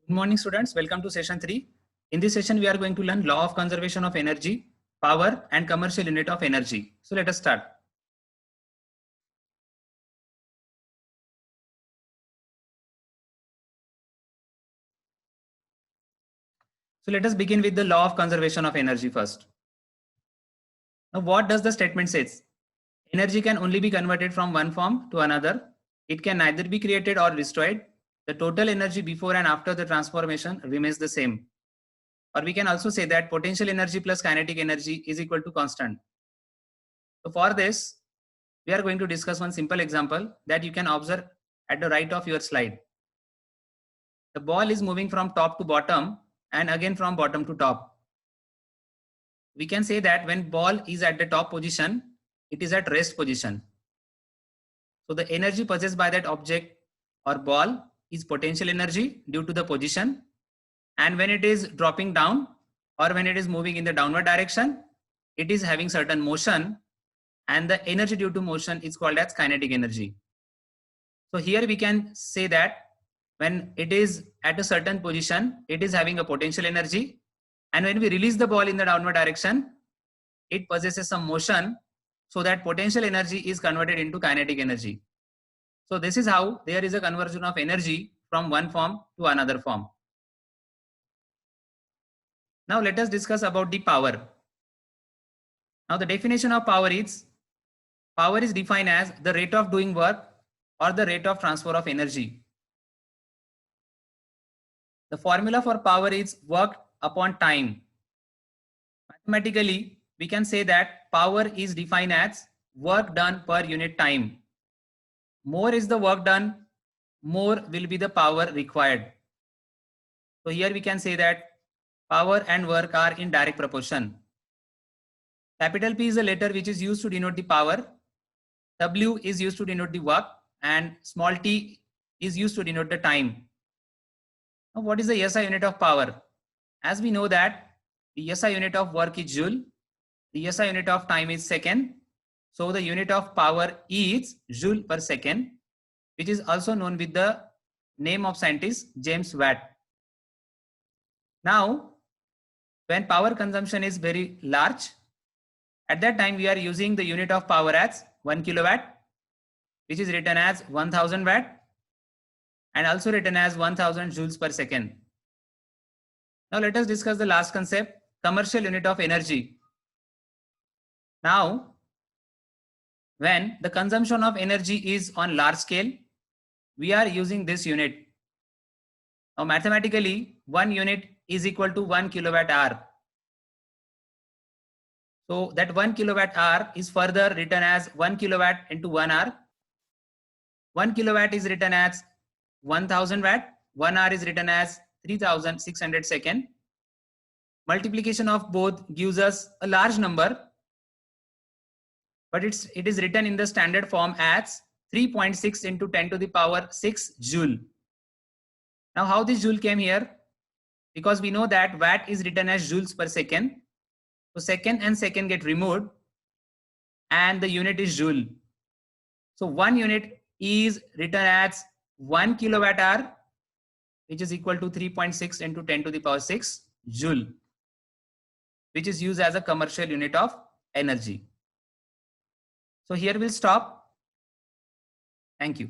Good morning, students. Welcome to session 3. In this session, we are going to learn law of conservation of energy, power, and commercial unit of energy. So let us start. So let us begin with the law of conservation of energy first. Now, what does the statement says? Energy can only be converted from one form to another. It can neither be created or destroyed. The total energy before and after the transformation remains the same. Or we can also say that potential energy plus kinetic energy is equal to constant. So for this, we are going to discuss one simple example that you can observe at the right of your slide. The ball is moving from top to bottom and again from bottom to top. We can say that when ball is at the top position, it is at rest position. So the energy possessed by that object or ball is potential energy due to the position. And when it is dropping down or when it is moving in the downward direction, it is having certain motion, and the energy due to motion is called as kinetic energy. So here we can say that when it is at a certain position, it is having a potential energy, and when we release the ball in the downward direction, it possesses some motion, so that potential energy is converted into kinetic energy. So this is how there is a conversion of energy from one form to another form. Now let us discuss about the power. Now the definition of power is defined as the rate of doing work or the rate of transfer of energy. The formula for power is work upon time. Mathematically, we can say that power is defined as work done per unit time. More is the work done, more will be the power required. So here we can say that power and work are in direct proportion. Capital P is the letter which is used to denote the power. W is used to denote the work, and small t is used to denote the time. Now, what is the SI unit of power? As we know that the SI unit of work is joule, the SI unit of time is second. So the unit of power is joule per second, which is also known with the name of scientist James Watt. Now, when power consumption is very large, at that time we are using the unit of power as 1 kilowatt, which is written as 1000 watt and also written as 1000 joules per second. Now let us discuss the last concept, commercial unit of energy. Now, when the consumption of energy is on large scale, we are using this unit. Now mathematically, 1 unit is equal to 1 kilowatt hour. So that 1 kilowatt hour is further written as 1 kilowatt into 1 hour. 1 kilowatt is written as 1000 watt. 1 hour is written as 3600 second. Multiplication of both gives us a large number, but it is written in the standard form as 3.6 into 10 to the power 6 joule. Now how this joule came here? Because we know that watt is written as joules per second. So second and second get removed and the unit is joule. So 1 unit is written as 1 kilowatt hour, which is equal to 3.6 into 10 to the power 6 joule, which is used as a commercial unit of energy. So here we'll stop. Thank you.